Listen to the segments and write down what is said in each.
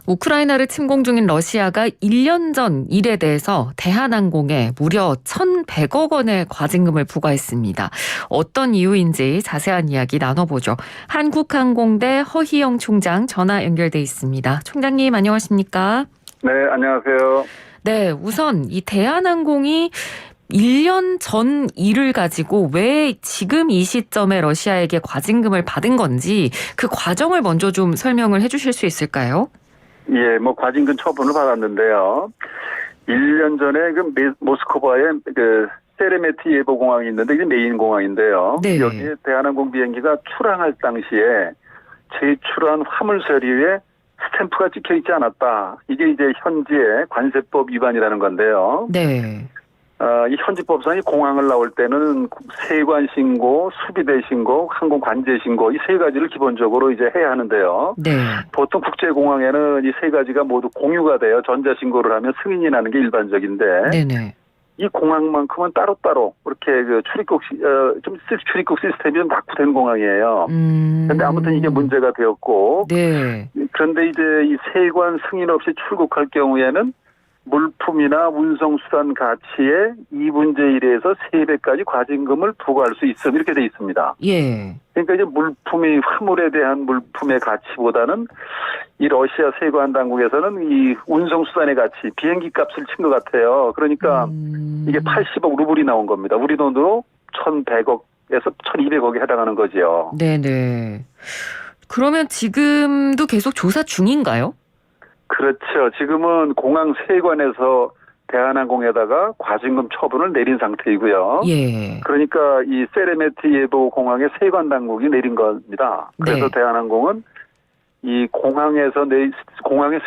우크라이나를 침공 중인 러시아가 1년 전 일에 대해서 대한항공에 무려 1,100억 원의 과징금을 부과했습니다. 어떤 이유인지 자세한 이야기 나눠보죠. 한국항공대 허희영 총장 전화 연결돼 있습니다. 총장님 안녕하십니까? 네, 안녕하세요. 네, 우선 이 대한항공이 1년 전 일을 가지고 왜 지금 이 시점에 러시아에게 과징금을 받은 건지 그 과정을 먼저 좀 설명을 해주실 수 있을까요? 예, 과징금 처분을 받았는데요. 1년 전에 모스크바에 세레메티예보 공항이 있는데 이게 메인 공항인데요. 네. 여기에 대한항공 비행기가 출항할 당시에 제출한 화물 서류에 스탬프가 찍혀 있지 않았다. 이게 이제 현지의 관세법 위반이라는 건데요. 네. 이 현지법상이 공항을 나올 때는 세관 신고, 수비대 신고, 항공 관제 신고 이 세 가지를 기본적으로 이제 해야 하는데요. 네. 보통 국제공항에는 이 세 가지가 모두 공유가 돼요. 전자 신고를 하면 승인이 나는 게 일반적인데 네네. 이 공항만큼은 따로따로 이렇게 출입국 시스템이 좀 낙후된 공항이에요. 그런데 아무튼 이게 문제가 되었고, 네. 그런데 이제 이 세관 승인 없이 출국할 경우에는 물품이나 운송수단 가치의 2분의 1에서 3배까지 과징금을 부과할 수 있음 이렇게 돼 있습니다. 예. 그러니까 이제 화물에 대한 물품의 가치보다는 이 러시아 세관 당국에서는 이 운송수단의 가치, 비행기 값을 친 것 같아요. 그러니까 이게 80억 루블이 나온 겁니다. 우리 돈으로 1,100억에서 1,200억에 해당하는 거죠. 네네. 그러면 지금도 계속 조사 중인가요? 그렇죠. 지금은 공항 세관에서 대한항공에다가 과징금 처분을 내린 상태이고요. 예. 그러니까 이 세레메티예보 공항의 세관 당국이 내린 겁니다. 그래서 네. 대한항공은 이 공항의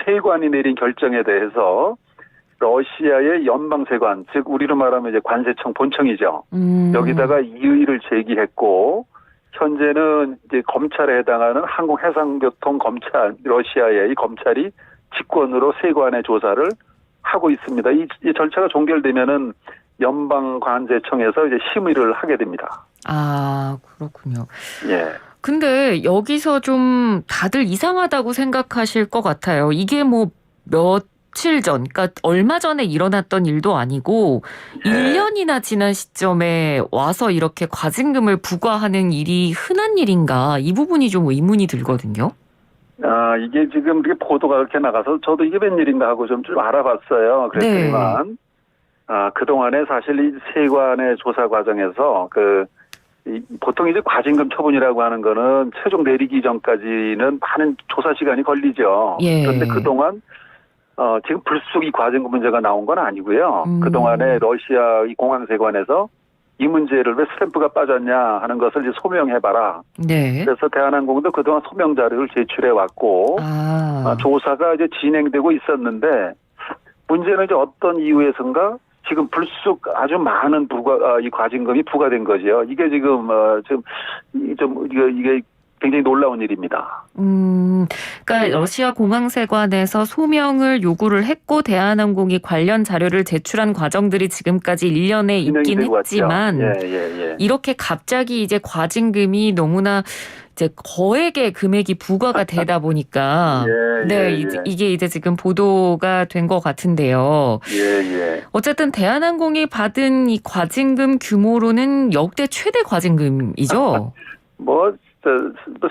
세관이 내린 결정에 대해서 러시아의 연방세관, 즉 우리로 말하면 이제 관세청 본청이죠. 여기다가 이의를 제기했고 현재는 이제 검찰에 해당하는 항공해상교통검찰, 러시아의 이 검찰이 직권으로 세관의 조사를 하고 있습니다. 이 절차가 종결되면은 연방관세청에서 이제 심의를 하게 됩니다. 아, 그렇군요. 예. 근데 여기서 좀 다들 이상하다고 생각하실 것 같아요. 이게 며칠 전, 그러니까 얼마 전에 일어났던 일도 아니고 1년이나 지난 시점에 와서 이렇게 과징금을 부과하는 일이 흔한 일인가? 이 부분이 좀 의문이 들거든요. 이게 지금 이렇게 보도가 그렇게 나가서 저도 이게 웬일인가 하고 좀 알아봤어요. 그랬더니만, 그동안에 사실 이 세관의 조사 과정에서 보통 이제 과징금 처분이라고 하는 거는 최종 내리기 전까지는 많은 조사 시간이 걸리죠. 예. 그런데 그동안, 지금 불쑥 이 과징금 문제가 나온 건 아니고요. 그동안에 러시아 이 공항세관에서 이 문제를 왜 스탬프가 빠졌냐 하는 것을 이제 소명해봐라. 네. 그래서 대한항공도 그동안 소명 자료를 제출해 왔고, 조사가 이제 진행되고 있었는데, 문제는 이제 어떤 이유에선가 지금 불쑥 아주 많은 이 과징금이 부과된 거죠. 이게 지금, 이게 굉장히 놀라운 일입니다. 그러니까 러시아 공항세관에서 소명을 요구를 했고 대한항공이 관련 자료를 제출한 과정들이 지금까지 1년에 있긴 했지만 이렇게 갑자기 이제 과징금이 너무나 이제 거액의 금액이 부과가 되다 보니까 이게 이제 지금 보도가 된 것 같은데요. 어쨌든 대한항공이 받은 이 과징금 규모로는 역대 최대 과징금이죠.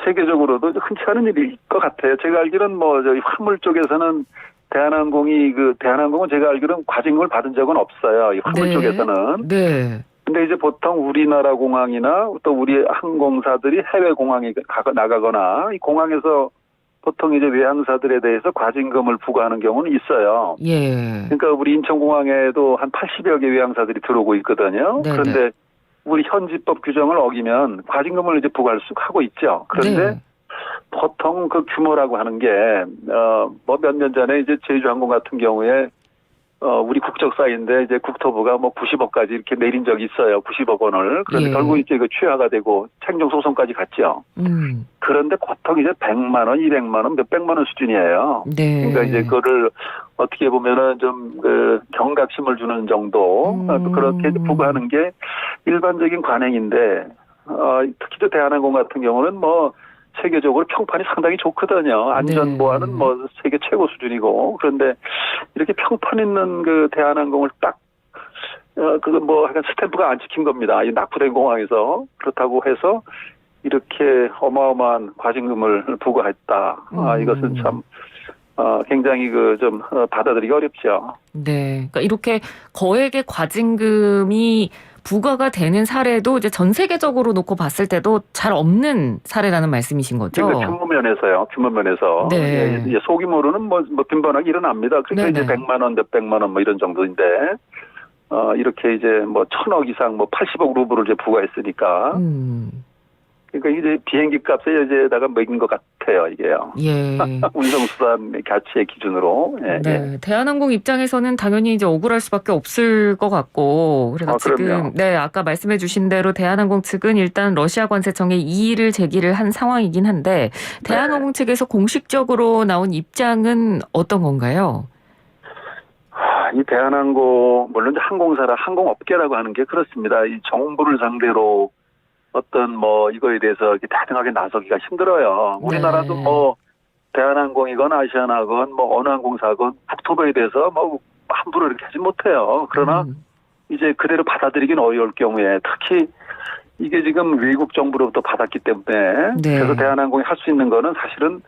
세계적으로도 흔치 않은 일일 것 같아요. 제가 알기로는 저희 화물 쪽에서는 대한항공은 제가 알기로는 과징금을 받은 적은 없어요. 이 화물 쪽에서는. 네. 근데 이제 보통 우리나라 공항이나 또 우리 항공사들이 해외 공항에 나가거나 이 공항에서 보통 이제 외항사들에 대해서 과징금을 부과하는 경우는 있어요. 예. 그러니까 우리 인천공항에도 한 80여 개 외항사들이 들어오고 있거든요. 네네. 그런데 우리 현지법 규정을 어기면 과징금을 이제 부과할 수 하고 있죠. 그런데 보통 그 규모라고 하는 게 몇 년 전에 이제 제주항공 같은 경우에 우리 국적사인데 이제 국토부가 90억까지 이렇게 내린 적이 있어요. 90억 원을. 그런데 결국 이제 취하가 되고 행정 소송까지 갔죠. 그런데 보통 이제 100만 원, 200만 원, 몇백만 원 수준이에요. 네. 그러니까 이제 그거를 어떻게 보면은 좀 경각심을 주는 정도 그렇게 부과하는 게 일반적인 관행인데 특히 또 대한항공 같은 경우는 세계적으로 평판이 상당히 좋거든요. 안전 보안은 뭐 세계 최고 수준이고. 그런데 이렇게 평판 있는 그 대한항공을 딱 그거 뭐 약간 스탬프가 안 찍힌 겁니다. 이 낙후된 공항에서. 그렇다고 해서 이렇게 어마어마한 과징금을 부과했다. 이것은 참 굉장히 좀 받아들이기 어렵죠. 네. 그러니까 이렇게 거액의 과징금이 부과가 되는 사례도 이제 전 세계적으로 놓고 봤을 때도 잘 없는 사례라는 말씀이신 거죠? 규모 면에서요. 규모 면에서. 네. 예, 소규모로는 뭐 빈번하게 일어납니다. 그러니까 네네. 이제 100만 원, 몇백만 원 뭐 이런 정도인데, 이렇게 이제 뭐 1000억 이상 뭐 80억 루블을 이제 부과했으니까. 그러니까 이제 비행기 값에 이제다가 매긴 것 같아요, 이게요. 예. 운송수단 가치의 기준으로. 예, 네. 예. 대한항공 입장에서는 당연히 이제 억울할 수밖에 없을 것 같고. 그래서 지금, 그럼요. 네, 아까 말씀해 주신 대로 대한항공 측은 일단 러시아 관세청에 이의를 제기를 한 상황이긴 한데, 대한항공 측에서 공식적으로 나온 입장은 어떤 건가요? 이 대한항공, 물론 이제 항공사라 항공업계라고 하는 게 그렇습니다. 이 정부를 상대로 어떤 뭐 이거에 대해서 이렇게 다등하게 나서기가 힘들어요. 우리나라도 뭐 대한항공이건 아시아나건 뭐 어느 항공사건 국토부에 대해서 뭐 함부로 이렇게 하지 못해요. 그러나 이제 그대로 받아들이긴 어려울 경우에 특히 이게 지금 외국 정부로부터 받았기 때문에 그래서 대한항공이 할 수 있는 거는 사실은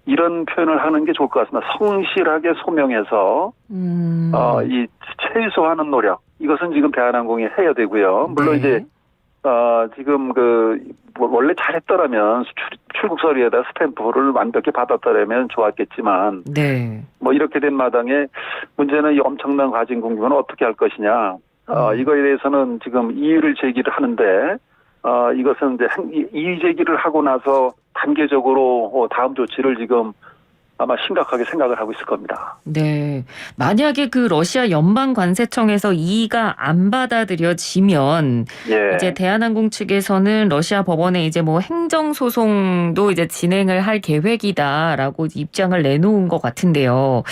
이런 표현을 하는 게 좋을 것 같습니다. 성실하게 소명해서 이 최소화하는 노력 이것은 지금 대한항공이 해야 되고요. 물론 이제 지금 원래 잘했더라면 출국 서류에다 스탬프를 완벽히 받았더라면 좋았겠지만, 뭐 이렇게 된 마당에 문제는 이 엄청난 과징금은 어떻게 할 것이냐, 이거에 대해서는 지금 이의를 제기를 하는데, 이것은 이제 이의 제기를 하고 나서 단계적으로 다음 조치를 지금 아마 심각하게 생각을 하고 있을 겁니다. 네. 만약에 그 러시아 연방관세청에서 이의가 안 받아들여지면 이제 대한항공 측에서는 러시아 법원에 이제 뭐 행정소송도 이제 진행을 할 계획이다라고 입장을 내놓은 것 같은데요.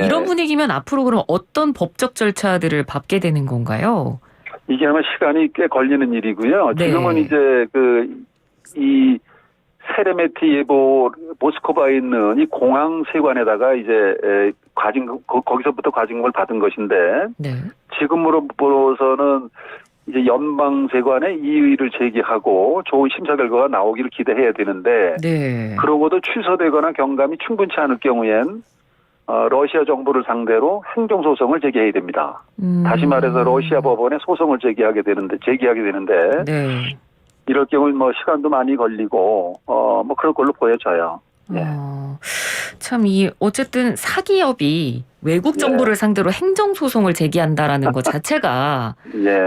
이런 분위기면 앞으로 그럼 어떤 법적 절차들을 밟게 되는 건가요? 이게 아마 시간이 꽤 걸리는 일이고요. 지금은 이제 이 세레메티 예보 모스크바에 있는 이 공항 세관에다가 이제 과징금 거기서부터 과징금을 받은 것인데 지금으로서는 이제 연방 세관에 이의를 제기하고 좋은 심사 결과가 나오기를 기대해야 되는데 그러고도 취소되거나 경감이 충분치 않을 경우엔 러시아 정부를 상대로 행정소송을 제기해야 됩니다. 다시 말해서 러시아 법원에 소송을 제기하게 되는데 이럴 경우 뭐 시간도 많이 걸리고 뭐 그럴 걸로 보여져요. 참 어쨌든 사기업이 외국 정부를 상대로 행정소송을 제기한다라는 것 자체가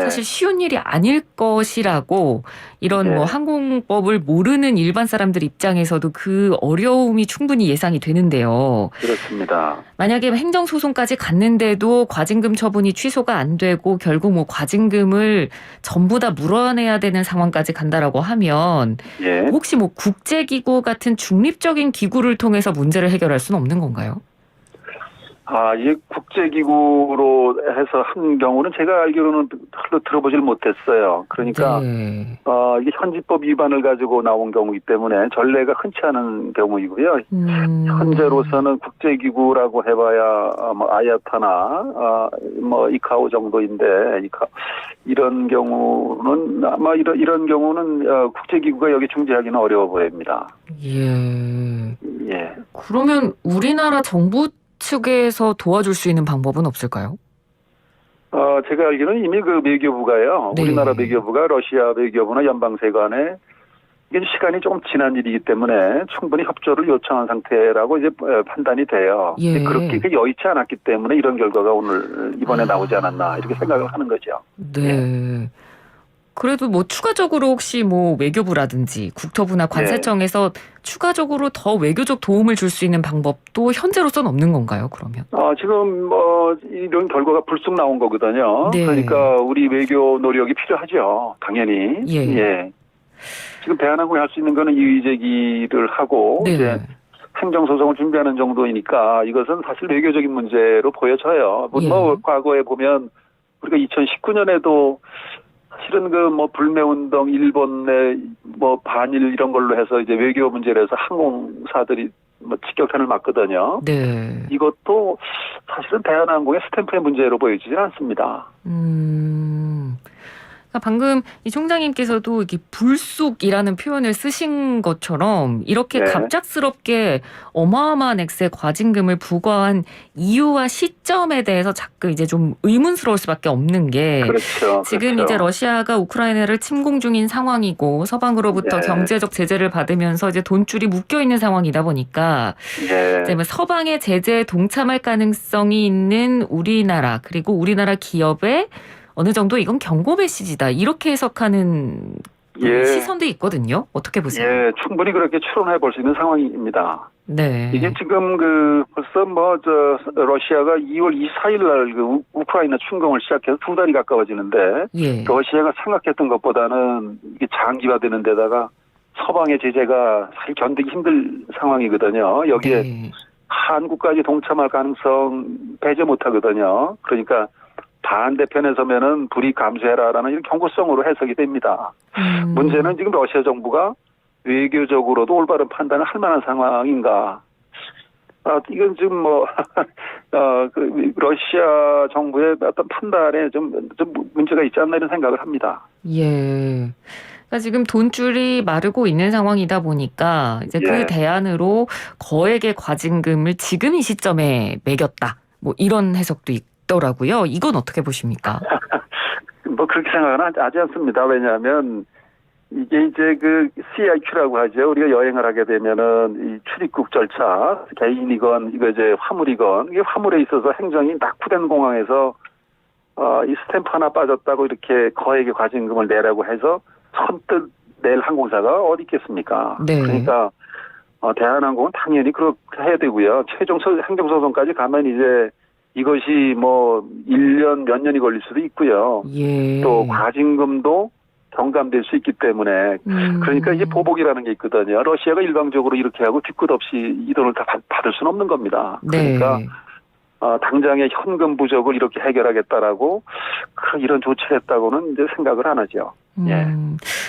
사실 쉬운 일이 아닐 것이라고 이런 뭐 항공법을 모르는 일반 사람들 입장에서도 그 어려움이 충분히 예상이 되는데요. 그렇습니다. 만약에 행정소송까지 갔는데도 과징금 처분이 취소가 안 되고 결국 뭐 과징금을 전부 다 물어내야 되는 상황까지 간다라고 하면 혹시 뭐 국제기구 같은 중립적인 기구를 통해서 문제를 해결할 수는 없는 건가요? 이 국제기구로 해서 한 경우는 제가 알기로는 별로 들어보질 못했어요. 그러니까, 이게 현지법 위반을 가지고 나온 경우이기 때문에 전례가 흔치 않은 경우이고요. 현재로서는 국제기구라고 해봐야, 뭐, 아야타나, 뭐, 이카오 정도인데, 이런 경우는, 아마 이런 경우는, 국제기구가 여기 중재하기는 어려워 보입니다. 그러면 우리나라 정부 측에서 도와줄 수 있는 방법은 없을까요? 제가 알기로는 이미 외교부가요. 우리나라 외교부가 러시아 외교부나 연방세관에 이게 시간이 조금 지난 일이기 때문에 충분히 협조를 요청한 상태라고 이제 판단이 돼요. 그렇게 여의치 않았기 때문에 이런 결과가 이번에 나오지 않았나 이렇게 생각을 하는 거죠. 그래도 뭐 추가적으로 혹시 뭐 외교부라든지 국토부나 관세청에서 추가적으로 더 외교적 도움을 줄 수 있는 방법도 현재로서는 없는 건가요, 그러면? 지금 이런 결과가 불쑥 나온 거거든요. 그러니까 우리 외교 노력이 필요하죠. 당연히. 지금 대한항공이 할 수 있는 거는 이의 제기를 하고 이제 행정소송을 준비하는 정도이니까 이것은 사실 외교적인 문제로 보여져요. 뭐 과거에 보면 우리가 2019년에도 실은 그 뭐 불매운동, 일본 내 뭐 반일 이런 걸로 해서 이제 외교 문제를 해서 항공사들이 뭐 직격탄을 맞거든요. 네. 이것도 사실은 대한항공의 스탬프의 문제로 보여지진 않습니다. 그러니까 방금 이 총장님께서도 이렇게 불쑥이라는 표현을 쓰신 것처럼 이렇게 네. 갑작스럽게 어마어마한 액수의 과징금을 부과한 이유와 시점에 대해서 자꾸 이제 좀 의문스러울 수밖에 없는 게 그렇죠. 지금 그렇죠. 이제 러시아가 우크라이나를 침공 중인 상황이고 서방으로부터 네. 경제적 제재를 받으면서 이제 돈줄이 묶여 있는 상황이다 보니까 네. 이제 뭐 서방의 제재에 동참할 가능성이 있는 우리나라 그리고 우리나라 기업의 어느 정도 이건 경고 메시지다 이렇게 해석하는 예. 시선도 있거든요. 어떻게 보세요? 예, 충분히 그렇게 추론해 볼 수 있는 상황입니다. 네. 이게 지금 벌써 러시아가 2월 24일 날 우크라이나 침공을 시작해서 2달이 가까워지는데 예. 러시아가 생각했던 것보다는 이게 장기화되는 데다가 서방의 제재가 사실 견디기 힘들 상황이거든요. 여기에 네. 한국까지 동참할 가능성 배제 못하거든요. 그러니까 반대편에 서면은 불이 감수해라라는 이런 경고성으로 해석이 됩니다. 문제는 지금 러시아 정부가 외교적으로도 올바른 판단을 할 만한 상황인가? 이건 지금 러시아 정부의 어떤 판단에 좀 문제가 있지 않나 이런 생각을 합니다. 예. 그러니까 지금 돈줄이 마르고 있는 상황이다 보니까 이제 예. 그 대안으로 거액의 과징금을 지금 이 시점에 매겼다. 뭐 이런 해석도 있더라고요. 이건 어떻게 보십니까? 뭐 그렇게 생각은 하지 않습니다. 왜냐하면 이게 이제 CIQ라고 하죠. 우리가 여행을 하게 되면은 이 출입국 절차, 개인이건 이거 이제 화물이건 이게 화물에 있어서 행정이 낙후된 공항에서 이 스탬프 하나 빠졌다고 이렇게 거액의 과징금을 내라고 해서 선뜻 낼 항공사가 어디 있겠습니까? 네. 그러니까 대한항공은 당연히 그렇게 해야 되고요. 최종 행정소송까지 가면 이제 이것이 뭐 1년 몇 년이 걸릴 수도 있고요. 예. 또 과징금도 경감될 수 있기 때문에 그러니까 이제 보복이라는 게 있거든요. 러시아가 일방적으로 이렇게 하고 뒤끝 없이 이 돈을 다 받을 수는 없는 겁니다. 그러니까 네. 당장의 현금 부족을 이렇게 해결하겠다라고 이런 조치를 했다고는 이제 생각을 안 하죠. 예.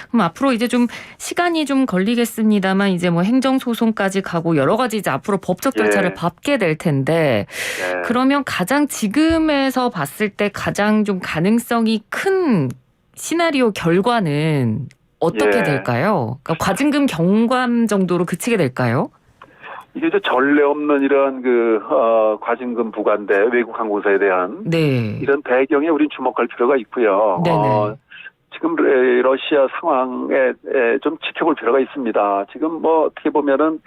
그럼 앞으로 이제 좀 시간이 좀 걸리겠습니다만 이제 뭐 행정소송까지 가고 여러 가지 이제 앞으로 법적 절차를 예. 밟게 될 텐데 예. 그러면 가장 지금에서 봤을 때 가장 좀 가능성이 큰 시나리오 결과는 어떻게 예. 될까요? 그러니까 과징금 경감 정도로 그치게 될까요? 이게 이제 전례 없는 이런 과징금 부과인데 외국 항공사에 대한 네. 이런 배경에 우린 주목할 필요가 있고요. 네네. 지금 러시아 상황에 좀 지켜볼 필요가 있습니다. 지금 뭐 어떻게 보면은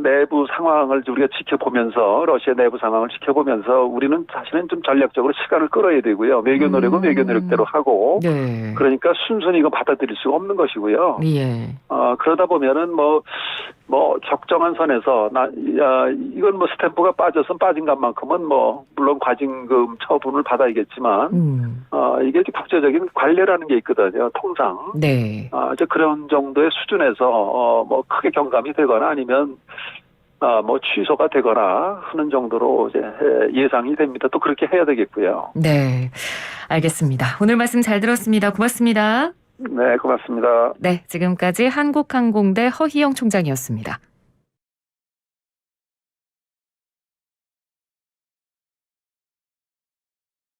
내부 상황을 우리가 지켜보면서 러시아 내부 상황을 지켜보면서 우리는 사실은 좀 전략적으로 시간을 끌어야 되고요. 외교 노력은 외교 노력대로 하고 네. 그러니까 순순히 이거 받아들일 수가 없는 것이고요. 예. 그러다 보면은 뭐 적정한 선에서 이건 뭐 스탬프가 빠져서 빠진 것만큼은 뭐 물론 과징금 처분을 받아야겠지만 이게 국제적인 관례라는 게 있거든요. 통상. 네. 이제 그런 정도의 수준에서 뭐 크게 경감이 되거나 아니면 뭐 취소가 되거나 하는 정도로 이제 예상이 됩니다. 또 그렇게 해야 되겠고요. 네. 알겠습니다. 오늘 말씀 잘 들었습니다. 고맙습니다. 네, 고맙습니다. 네, 지금까지 한국항공대 허희영 총장이었습니다.